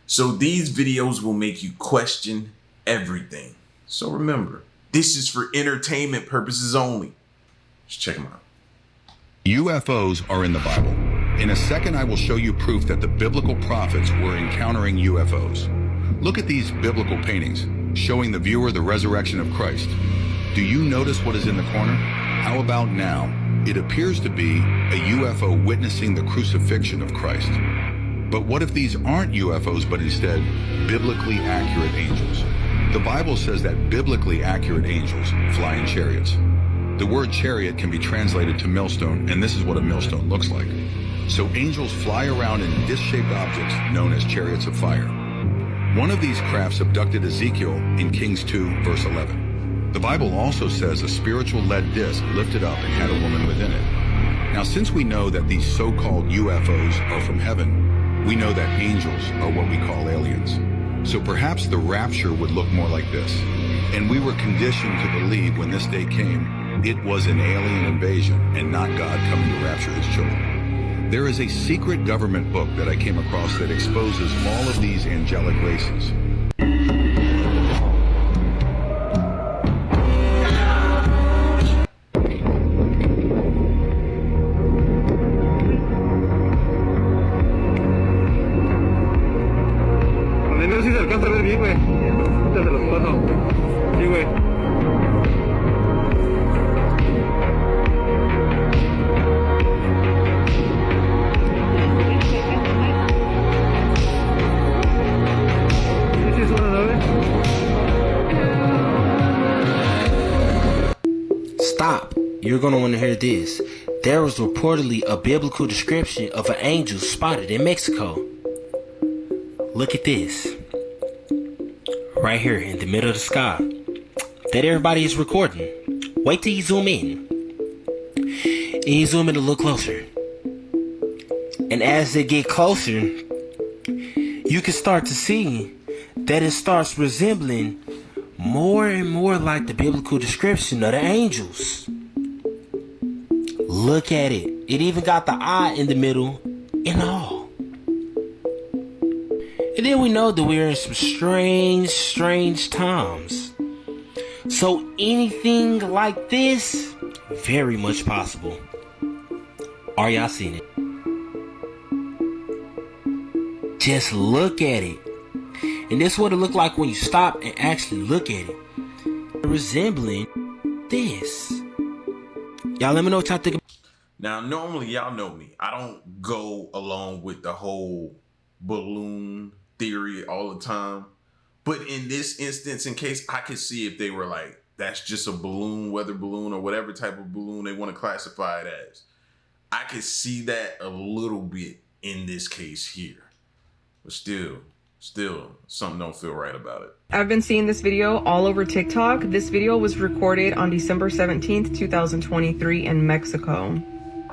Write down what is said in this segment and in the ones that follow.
So these videos will make you question everything. So remember, this is for entertainment purposes only. Just check them out. UFOs are in the Bible. In a second, I will show you proof that the biblical prophets were encountering UFOs. Look at these biblical paintings showing the viewer the resurrection of Christ. Do you notice what is in the corner? How about now? It appears to be a UFO witnessing the crucifixion of Christ. But what if these aren't UFOs, but instead biblically accurate angels? The Bible says that biblically accurate angels fly in chariots. The word chariot can be translated to millstone, and this is what a millstone looks like. So angels fly around in disc-shaped objects known as chariots of fire. One of these crafts abducted Ezekiel in Kings 2, verse 11. The Bible also says a spiritual lead disc lifted up and had a woman within it. Now, since we know that these so-called UFOs are from heaven, we know that angels are what we call aliens. So perhaps the rapture would look more like this. And we were conditioned to believe when this day came, it was an alien invasion and not God coming to rapture his children. There is a secret government book that I came across that exposes all of these angelic races. Stop. You're going to want to hear this. There was reportedly a biblical description of an angel spotted in Mexico. Look at this. Right here in the middle of the sky. That everybody is recording. Wait till you zoom in. And you zoom in a little closer. And as they get closer, you can start to see that it starts resembling more and more like the biblical description of the angels. Look at it. It even got the eye in the middle and all. And then we know that we're in some strange times. So anything like this, very much possible. Are y'all seeing it? Just look at it. And this is what it looked like when you stop and actually look at it. Resembling this. Y'all let me know what y'all think about. Now, normally, y'all know me. I don't go along with the whole balloon theory all the time. But in this instance, in case I could see if they were like, that's just a balloon, weather balloon, or whatever type of balloon they want to classify it as. I could see that a little bit in this case here. But still, something don't feel right about it. I've been seeing this video all over TikTok. This video was recorded on December 17th, 2023 in Mexico.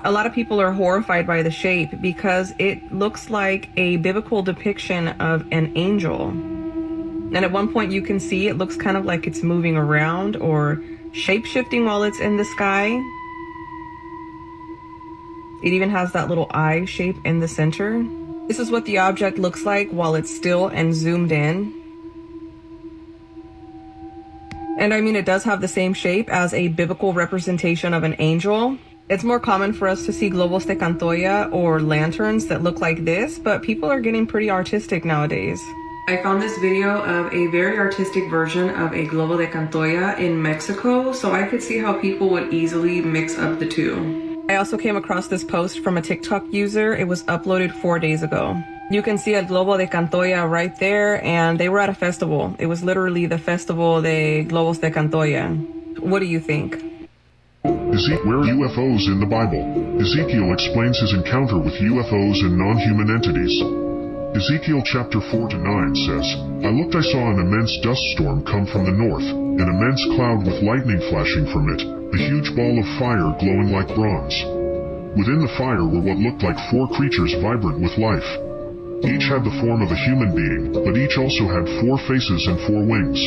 A lot of people are horrified by the shape because it looks like a biblical depiction of an angel. And at one point you can see it looks kind of like it's moving around or shape-shifting while it's in the sky. It even has that little eye shape in the center. This is what the object looks like while it's still and zoomed in. And I mean, it does have the same shape as a biblical representation of an angel. It's more common for us to see globos de Cantoya or lanterns that look like this, but people are getting pretty artistic nowadays. I found this video of a very artistic version of a globo de Cantoya in Mexico, so I could see how people would easily mix up the two. I also came across this post from a TikTok user. It was uploaded 4 days ago. You can see a globo de Cantoya right there, and they were at a festival. It was literally the Festival de Globos de Cantoya. What do you think? Where are UFOs in the Bible? Ezekiel explains his encounter with UFOs and non-human entities. Ezekiel chapter 4-9 says, I looked, I saw an immense dust storm come from the north, an immense cloud with lightning flashing from it, a huge ball of fire glowing like bronze. Within the fire were what looked like 4 creatures vibrant with life. Each had the form of a human being, but each also had 4 faces and 4 wings.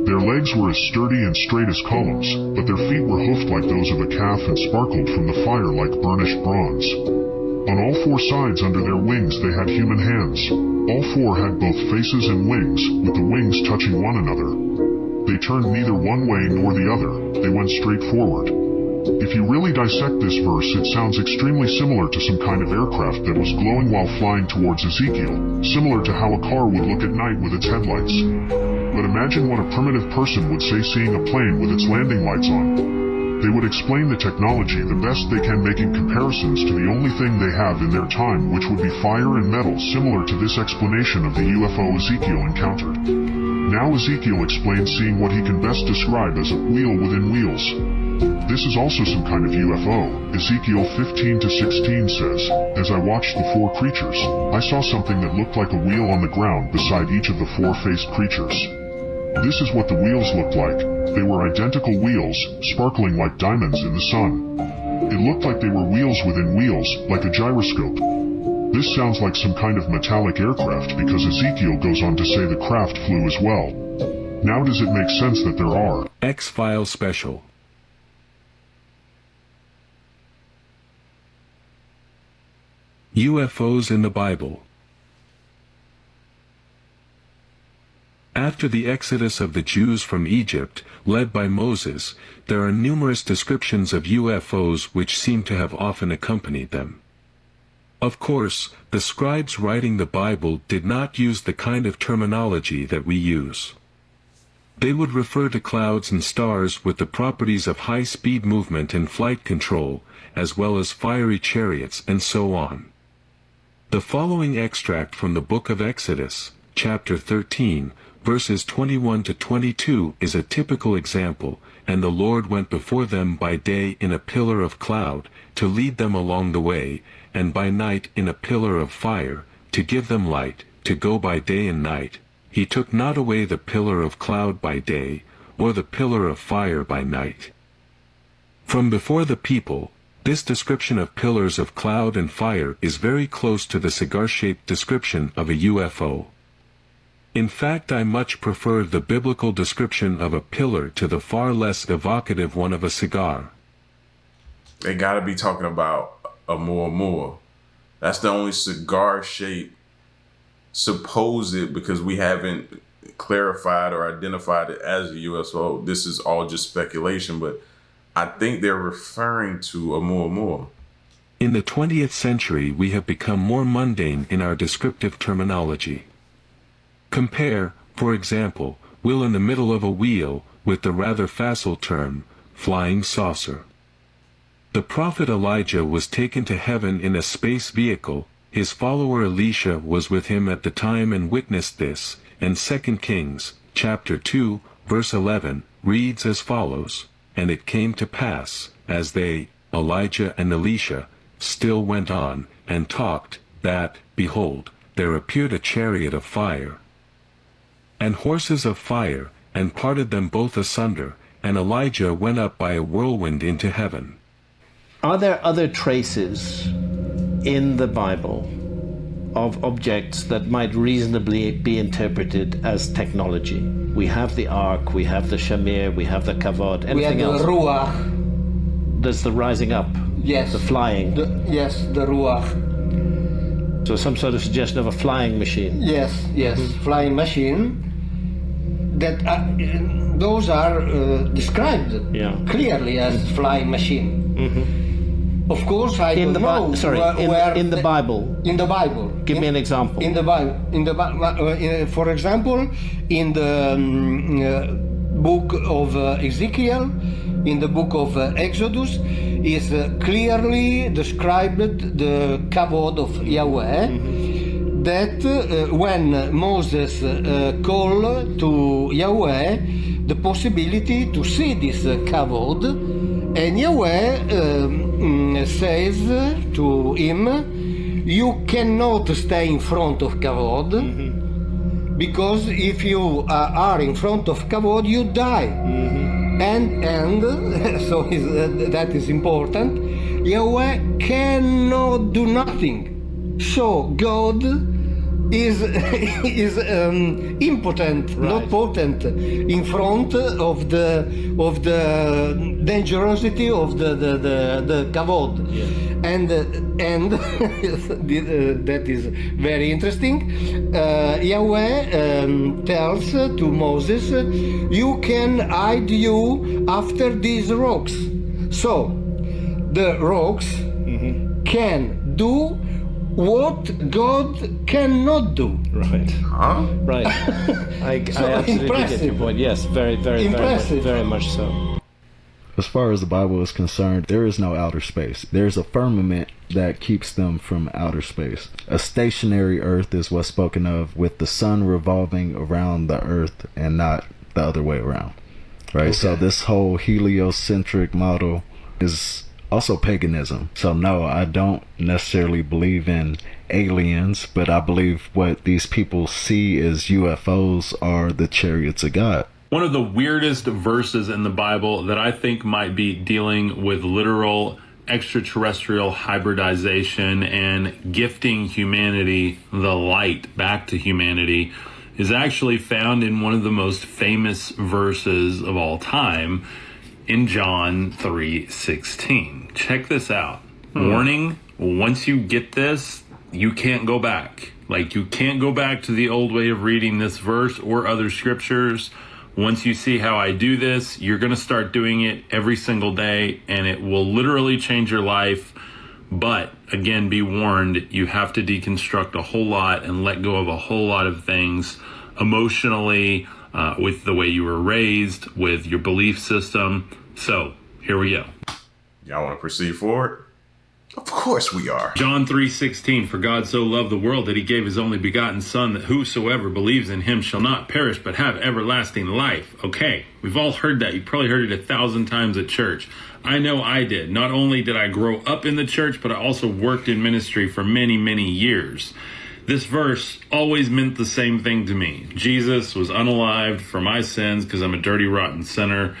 Their legs were as sturdy and straight as columns, but their feet were hoofed like those of a calf and sparkled from the fire like burnished bronze. On all 4 sides under their wings they had human hands. All four had both faces and wings, with the wings touching one another. They turned neither one way nor the other, they went straight forward. If you really dissect this verse, it sounds extremely similar to some kind of aircraft that was glowing while flying towards Ezekiel, similar to how a car would look at night with its headlights. But imagine what a primitive person would say seeing a plane with its landing lights on. They would explain the technology the best they can, making comparisons to the only thing they have in their time, which would be fire and metal, similar to this explanation of the UFO Ezekiel encountered. Now Ezekiel explains seeing what he can best describe as a wheel within wheels. This is also some kind of UFO. Ezekiel 15-16 says, "As I watched the four creatures, I saw something that looked like a wheel on the ground beside each of the four-faced creatures. This is what the wheels looked like. They were identical wheels, sparkling like diamonds in the sun. It looked like they were wheels within wheels, like a gyroscope. This sounds like some kind of metallic aircraft because Ezekiel goes on to say the craft flew as well. Now does it make sense that there are X-Files Special. UFOs in the Bible. After the exodus of the Jews from Egypt, led by Moses, there are numerous descriptions of UFOs which seem to have often accompanied them. Of course, the scribes writing the Bible did not use the kind of terminology that we use. They would refer to clouds and stars with the properties of high-speed movement and flight control, as well as fiery chariots and so on. The following extract from the book of Exodus, chapter 13, verses 21 to 22 is a typical example, "And the Lord went before them by day in a pillar of cloud, to lead them along the way, and by night in a pillar of fire, to give them light, to go by day and night. He took not away the pillar of cloud by day, or the pillar of fire by night." From before the people, this description of pillars of cloud and fire is very close to the cigar-shaped description of a UFO. In fact, I much prefer the biblical description of a pillar to the far less evocative one of a cigar. They gotta be talking about a Oumuamua. That's the only cigar shape supposed, because we haven't clarified or identified it as a UFO. This is all just speculation, but I think they're referring to a Oumuamua. In the 20th century, we have become more mundane in our descriptive terminology. Compare, for example, wheel in the middle of a wheel, with the rather facile term, flying saucer. The prophet Elijah was taken to heaven in a space vehicle. His follower Elisha was with him at the time and witnessed this, and 2 Kings, chapter 2, verse 11, reads as follows, "And it came to pass, as they, Elijah and Elisha, still went on, and talked, that, behold, there appeared a chariot of fire, and horses of fire, and parted them both asunder, and Elijah went up by a whirlwind into heaven." Are there other traces in the Bible of objects that might reasonably be interpreted as technology? We have the Ark, we have the Shamir, we have the Kavod, anything else? We have the Ruach. There's the rising up, Yes. the flying. Yes, the Ruach. So some sort of suggestion of a flying machine. Yes, flying machine. That those are described clearly as flying machine. Of course, I don't know where in the Bible. In the Bible. Give me an example. In the Bible, for example, in the book of Ezekiel, in the book of Exodus, is clearly described the kavod of Yahweh. That when Moses called to Yahweh the possibility to see this kavod, and Yahweh says to him, "You cannot stay in front of kavod, because if you are in front of kavod, you die." And so that is important. Yahweh cannot do nothing. So God is impotent, not potent, in front of the dangerosity of the kavod, and that is very interesting. Yahweh tells to Moses, "You can hide you after these rocks." So the rocks can do what God cannot do. Right. Huh? Right. I absolutely get your point. Yes, very much so. As far as the Bible is concerned, there is no outer space. There's a firmament that keeps them from outer space. A stationary earth is what's spoken of, with the sun revolving around the earth and not the other way around. Right? Okay. So this whole heliocentric model is also paganism. So no, I don't necessarily believe in aliens, but I believe what these people see as UFOs are the chariots of God. One of the weirdest verses in the Bible that I think might be dealing with literal extraterrestrial hybridization and gifting humanity the light back to humanity is actually found in one of the most famous verses of all time, in John 3:16. Check this out. Warning, once you get this, you can't go back. Like, you can't go back to the old way of reading this verse or other scriptures. Once you see how I do this, you're going to start doing it every single day, and it will literally change your life. But again, be warned, you have to deconstruct a whole lot and let go of a whole lot of things emotionally, with the way you were raised, with your belief system. So here we go. Y'all want to proceed forward? Of course we are. John 3:16, for God so loved the world that he gave his only begotten son, that whosoever believes in him shall not perish but have everlasting life. Okay, we've all heard that. You probably heard it 1,000 times at church. I know I did. Not only did I grow up in the church, but I also worked in ministry for many, many years. This verse always meant the same thing to me. Jesus was unalived for my sins because I'm a dirty, rotten sinner,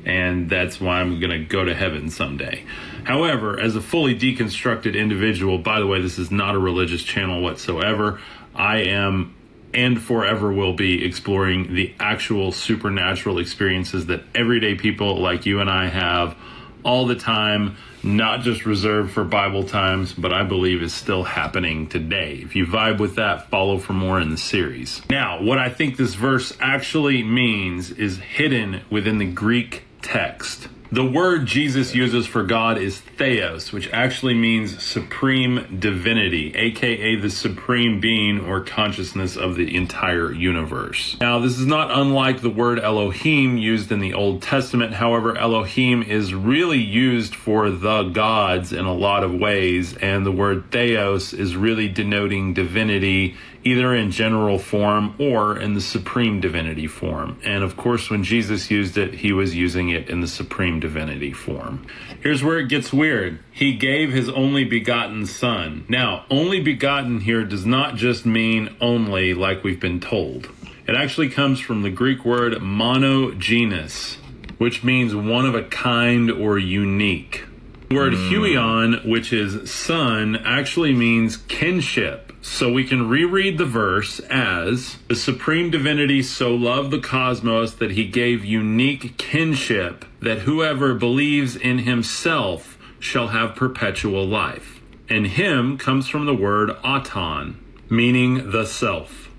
and that's why I'm going to go to heaven someday. However, as a fully deconstructed individual, by the way, this is not a religious channel whatsoever. I am and forever will be exploring the actual supernatural experiences that everyday people like you and I have all the time, not just reserved for Bible times, but I believe is still happening today. If you vibe with that, follow for more in the series. Now, what I think this verse actually means is hidden within the Greek text. The word Jesus uses for God is theos, which actually means supreme divinity, aka the supreme being or consciousness of the entire universe. Now, this is not unlike the word Elohim used in the Old Testament. However, Elohim is really used for the gods in a lot of ways, and the word theos is really denoting divinity, either in general form or in the supreme divinity form. And of course, when Jesus used it, he was using it in the supreme divinity form. Here's where it gets weird. He gave his only begotten son. Now, only begotten here does not just mean only like we've been told. It actually comes from the Greek word monogenes, which means one of a kind or unique. The word huion, which is son, actually means kinship. So we can reread the verse as, the supreme divinity so loved the cosmos that he gave unique kinship, that whoever believes in himself shall have perpetual life. And him comes from the word auton, meaning the self.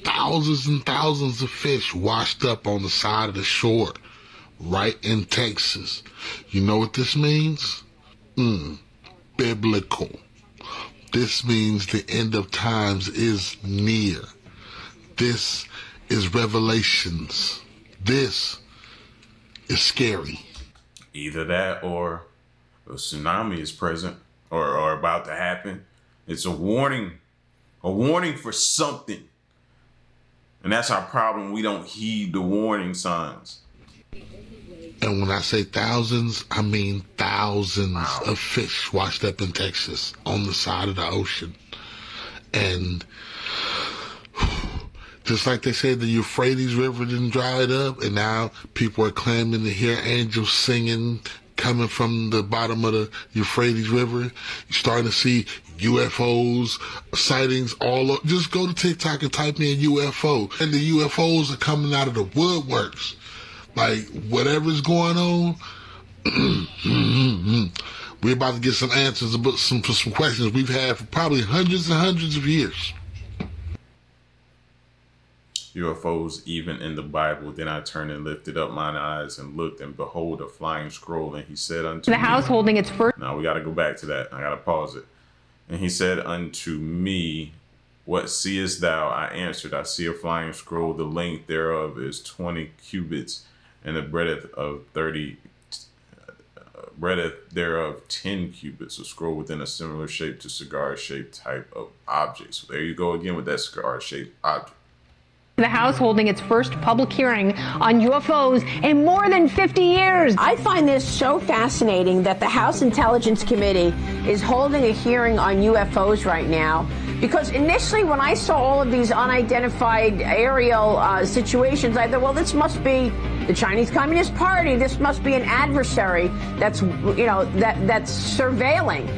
Thousands and thousands of fish washed up on the side of the shore, right in Texas. You know what this means? Biblical. This means the end of times is near. This is Revelations. This is scary. Either that or a tsunami is present or about to happen. It's a warning for something. And that's our problem. We don't heed the warning signs. And when I say thousands, I mean thousands of fish washed up in Texas on the side of the ocean. And just like they said, the Euphrates River didn't dry it up, and now people are claiming to hear angels singing, coming from the bottom of the Euphrates River. You're starting to see UFOs, sightings just go to TikTok and type in UFO. And the UFOs are coming out of the woodworks. Like, whatever's going on, we're about to get some answers about some questions we've had for probably hundreds and hundreds of years. UFOs even in the Bible. Then I turned and lifted up mine eyes and looked, and behold, a flying scroll. And he said unto me, the house holding its first. Now we got to go back to that. I got to pause it. And he said unto me, what seest thou? I answered, I see a flying scroll. The length thereof is 20 cubits, and the breadth thereof 10 cubits. A scroll within a similar shape to cigar-shaped type of object. So there you go again with that cigar-shaped object. The House holding its first public hearing on UFOs in more than 50 years. I find this so fascinating that the House Intelligence Committee is holding a hearing on UFOs right now, because initially when I saw all of these unidentified aerial situations, I thought, well, this must be the Chinese Communist Party. This must be an adversary that's, that's surveilling.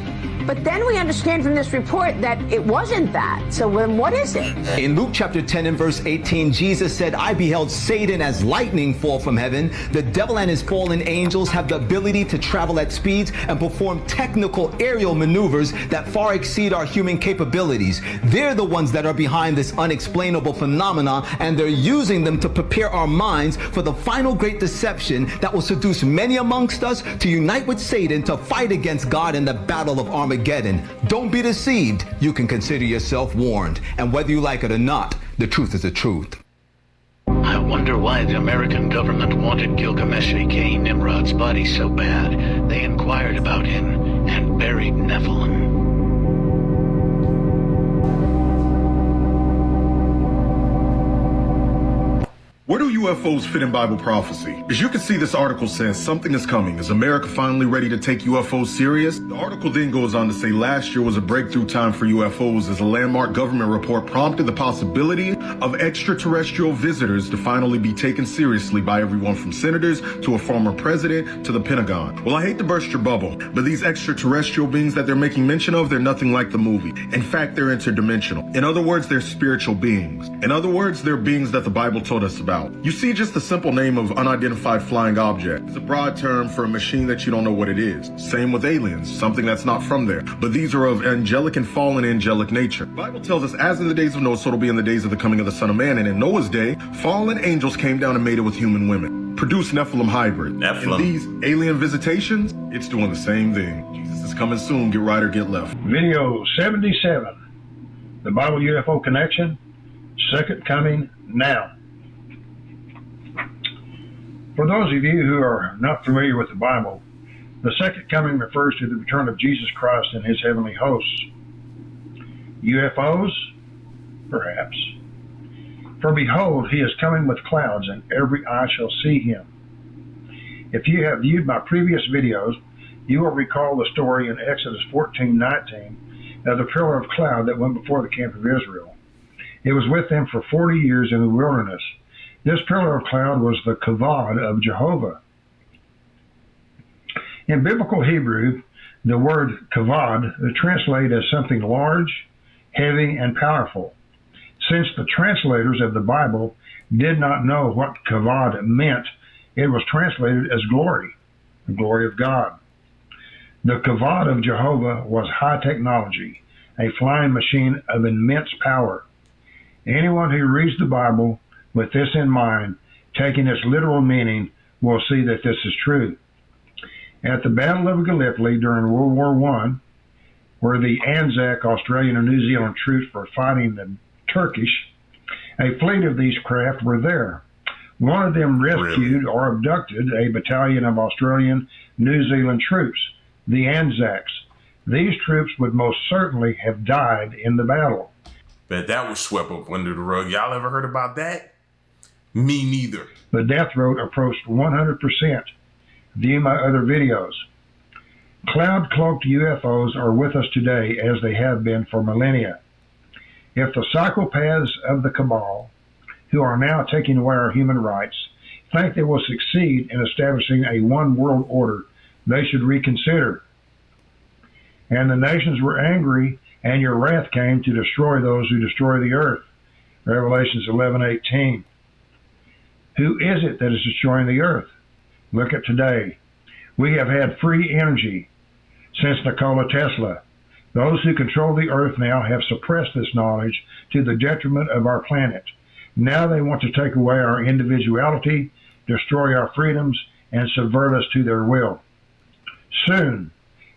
But then we understand from this report that it wasn't that. So then what is it? In Luke chapter 10 and verse 18, Jesus said, I beheld Satan as lightning fall from heaven. The devil and his fallen angels have the ability to travel at speeds and perform technical aerial maneuvers that far exceed our human capabilities. They're the ones that are behind this unexplainable phenomena, and they're using them to prepare our minds for the final great deception that will seduce many amongst us to unite with Satan to fight against God in the battle of Armageddon. Don't be deceived. You can consider yourself warned. And whether you like it or not, the truth is the truth. I wonder why the American government wanted Gilgamesh, aka Nimrod's body, so bad. They inquired about him and buried Nephilim. Where do UFOs fit in Bible prophecy? As you can see, this article says something is coming. Is America finally ready to take UFOs serious? The article then goes on to say last year was a breakthrough time for UFOs as a landmark government report prompted the possibility of extraterrestrial visitors to finally be taken seriously by everyone from senators to a former president to the Pentagon. Well, I hate to burst your bubble, but these extraterrestrial beings that they're making mention of, they're nothing like the movie. In fact, they're interdimensional. In other words, they're spiritual beings. In other words, they're beings that the Bible told us about. You see, just the simple name of unidentified flying object is a broad term for a machine that you don't know what it is. Same with aliens, something that's not from there. But these are of angelic and fallen angelic nature. The Bible tells us, as in the days of Noah, so it'll be in the days of the coming of the Son of Man. And in Noah's day, fallen angels came down and mated with human women, produced Nephilim hybrid. Nephilim. And these alien visitations, it's doing the same thing. Jesus is coming soon, get right or get left. Video 77, the Bible UFO Connection, Second Coming Now. For those of you who are not familiar with the Bible, the second coming refers to the return of Jesus Christ and his heavenly hosts. UFOs? Perhaps. For behold, he is coming with clouds, and every eye shall see him. If you have viewed my previous videos, you will recall the story in Exodus 14:19 of the pillar of cloud that went before the camp of Israel. It was with them for 40 years in the wilderness. This pillar of cloud was the kavod of Jehovah. In biblical Hebrew, the word kavod is translated as something large, heavy, and powerful. Since the translators of the Bible did not know what kavod meant, it was translated as glory, the glory of God. The kavod of Jehovah was high technology, a flying machine of immense power. Anyone who reads the Bible with this in mind, taking its literal meaning, will see that this is true. At the Battle of Gallipoli during World War I, where the Anzac Australian and New Zealand troops were fighting the Turkish, a fleet of these craft were there. One of them rescued or abducted a battalion of Australian New Zealand troops, the Anzacs. These troops would most certainly have died in the battle. Bet that was swept up under the rug. Y'all ever heard about that? Me neither. The death rate approached 100%. View my other videos. Cloud-cloaked UFOs are with us today as they have been for millennia. If the psychopaths of the cabal, who are now taking away our human rights, think they will succeed in establishing a one-world order, they should reconsider. And the nations were angry, and your wrath came to destroy those who destroy the earth. Revelations 11:18. Who is it that is destroying the earth? Look at today. We have had free energy since Nikola Tesla. Those who control the earth now have suppressed this knowledge to the detriment of our planet. Now they want to take away our individuality, destroy our freedoms, and subvert us to their will. Soon,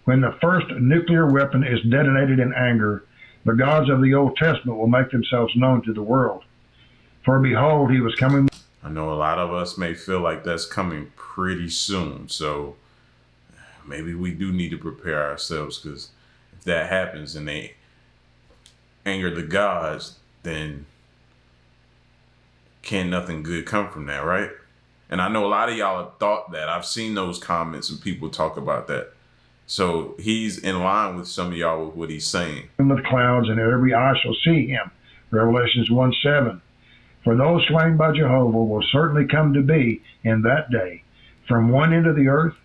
when the first nuclear weapon is detonated in anger, the gods of the Old Testament will make themselves known to the world. For behold, he was coming. I know a lot of us may feel like that's coming pretty soon, so maybe we do need to prepare ourselves, because if that happens and they anger the gods, then can nothing good come from that, right? And I know a lot of y'all have thought that. I've seen those comments and people talk about that. So he's in line with some of y'all with what he's saying. In the clouds, and every eye shall see him. Revelations 1:7. For those slain by Jehovah will certainly come to be in that day, from one end of the earth,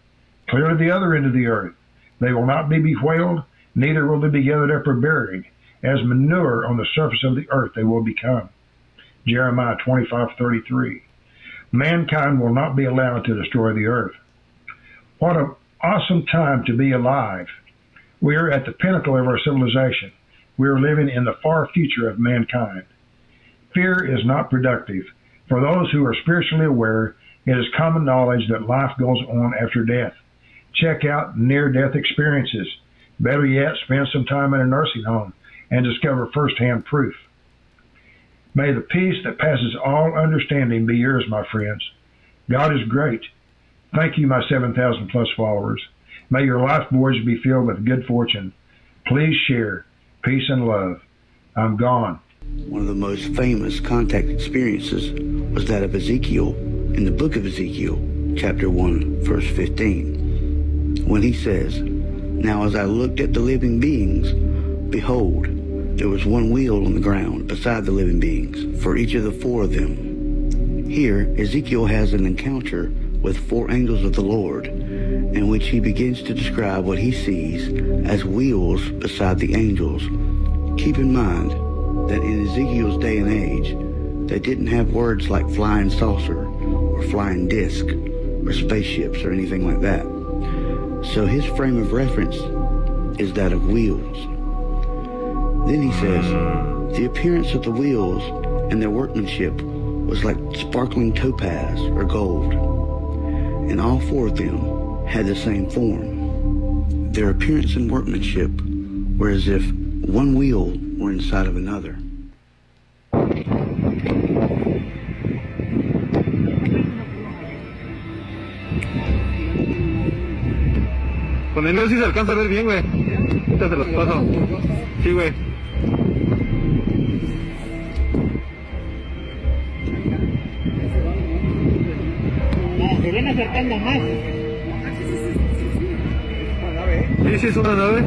clear to the other end of the earth. They will not be bewailed, neither will they be gathered up or buried. As manure on the surface of the earth they will become. Jeremiah 25:33. Mankind will not be allowed to destroy the earth. What an awesome time to be alive. We are at the pinnacle of our civilization. We are living in the far future of mankind. Fear is not productive. For those who are spiritually aware, it is common knowledge that life goes on after death. Check out near-death experiences. Better yet, spend some time in a nursing home and discover firsthand proof. May the peace that passes all understanding be yours, my friends. God is great. Thank you, my 7,000 plus followers. May your life voyage be filled with good fortune. Please share peace and love. I'm gone. One of the most famous contact experiences was that of Ezekiel in the book of Ezekiel, chapter 1, verse 15, when he says, Now as I looked at the living beings, behold, there was one wheel on the ground beside the living beings, for each of the four of them. Here, Ezekiel has an encounter with four angels of the Lord, in which he begins to describe what he sees as wheels beside the angels. Keep in mind that in Ezekiel's day and age, they didn't have words like flying saucer or flying disc or spaceships or anything like that. So his frame of reference is that of wheels. Then he says, the appearance of the wheels and their workmanship was like sparkling topaz or gold, and all four of them had the same form. Their appearance and workmanship were as if one wheel were inside of another. Con el mío sí se alcanza a ver bien, güey. Ahorita se los paso. Sí, güey. Se ven acercando más. Sí, sí, es una nave.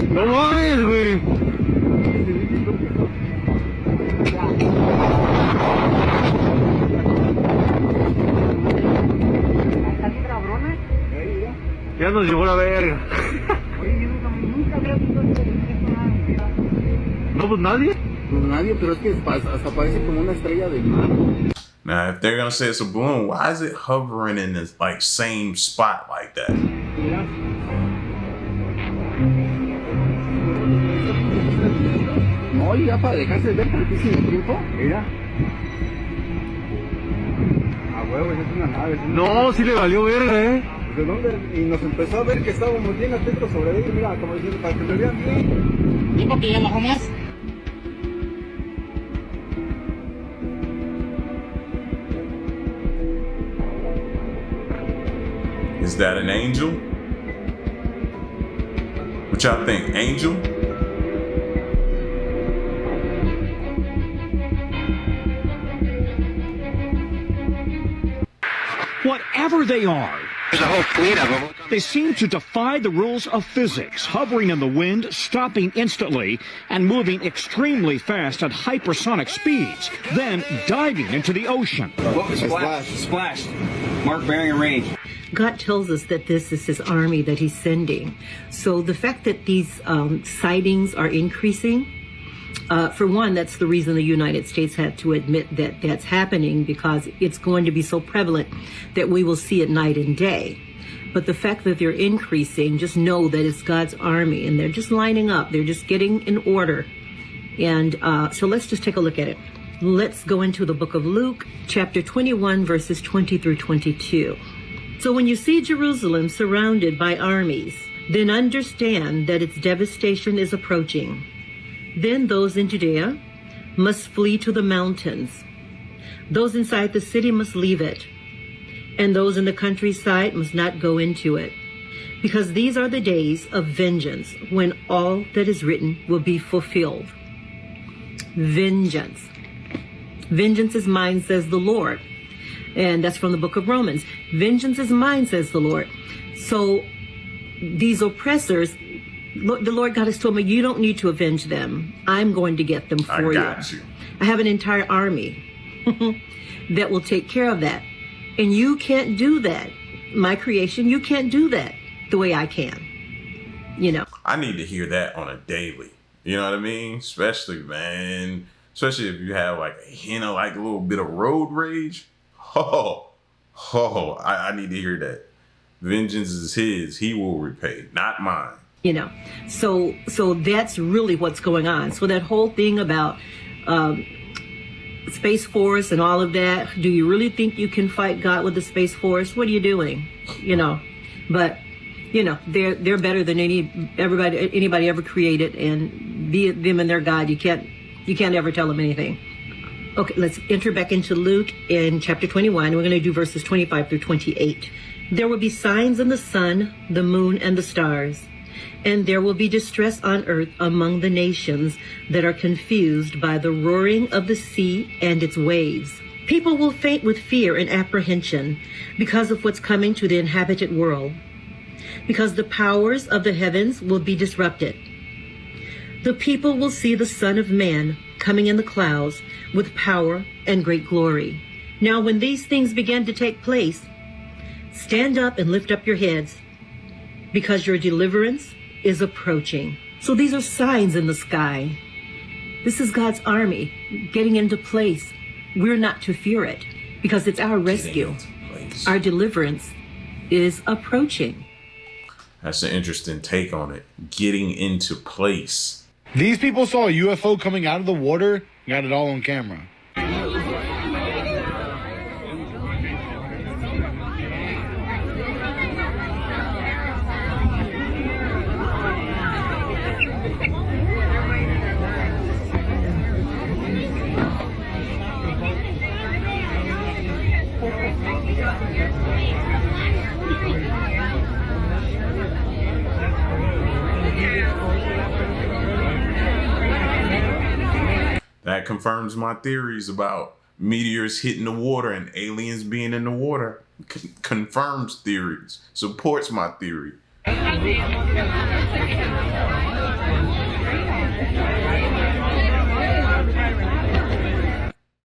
No mames, güey. Ya nos llevó la verga. Oye, yo nunca había visto esto. No, pues nadie. Pues nadie, pero es que hasta parece como una estrella de mar. Now, if they're gonna say it's a balloon, why is it hovering in this like same spot like that? No, y ya para dejarse ver tantísimo tiempo, mira. A huevo, es una nave. No, sí le valió verga, ¿De dónde? Y nos empezó a ver que estábamos bien atentos sobre ellos, mira, como diciendo, para que me vean bien. ¿Y por qué ya bajó más? Is that an angel? What y'all think? Angel? Whatever they are, There's a whole fleet of them. They seem to defy the rules of physics, hovering in the wind, stopping instantly, and moving extremely fast at hypersonic speeds, then diving into the ocean. Splashed. Mark bearing and range. God tells us that this is his army that he's sending. So the fact that these sightings are increasing, for one, that's the reason the United States had to admit that that's happening, because it's going to be so prevalent that we will see it night and day. But the fact that they're increasing, just know that it's God's army, and they're just lining up. They're just getting in order. And so let's just take a look at it. Let's go into the book of Luke, chapter 21, verses 20 through 22. So when you see Jerusalem surrounded by armies, then understand that its devastation is approaching. Then those in Judea must flee to the mountains. Those inside the city must leave it. And those in the countryside must not go into it. Because these are the days of vengeance, when all that is written will be fulfilled. Vengeance. Vengeance is mine, says the Lord. And that's from the book of Romans. Vengeance is mine, says the Lord. So these oppressors, the Lord God has told me, you don't need to avenge them. I'm going to get them for you. I have an entire army that will take care of that. And you can't do that. My creation, you can't do that the way I can. You know. I need to hear that on a daily. You know what I mean? Especially if you have like a hint of like a little bit of road rage. I need to hear that. Vengeance is his. He will repay, not mine. You know, so that's really what's going on. So that whole thing about Space Force and all of that, do you really think you can fight God with the Space Force? What are you doing? You know, but you know, they're better than anybody ever created, and be it them and their God, you can't ever tell them anything. Okay, let's enter back into Luke in chapter 21. We're going to do verses 25 through 28. There will be signs in the sun, the moon, and the stars. And there will be distress on earth among the nations that are confused by the roaring of the sea and its waves. People will faint with fear and apprehension because of what's coming to the inhabited world, because the powers of the heavens will be disrupted. The people will see the Son of Man coming in the clouds with power and great glory. Now, when these things begin to take place, stand up and lift up your heads, because your deliverance is approaching. So these are signs in the sky. This is God's army getting into place. We're not to fear it, because it's our rescue. Our deliverance is approaching. That's an interesting take on it. Getting into place. These people saw a UFO coming out of the water, got it all on camera. That confirms my theories about meteors hitting the water and aliens being in the water. Confirms theories. Supports my theory.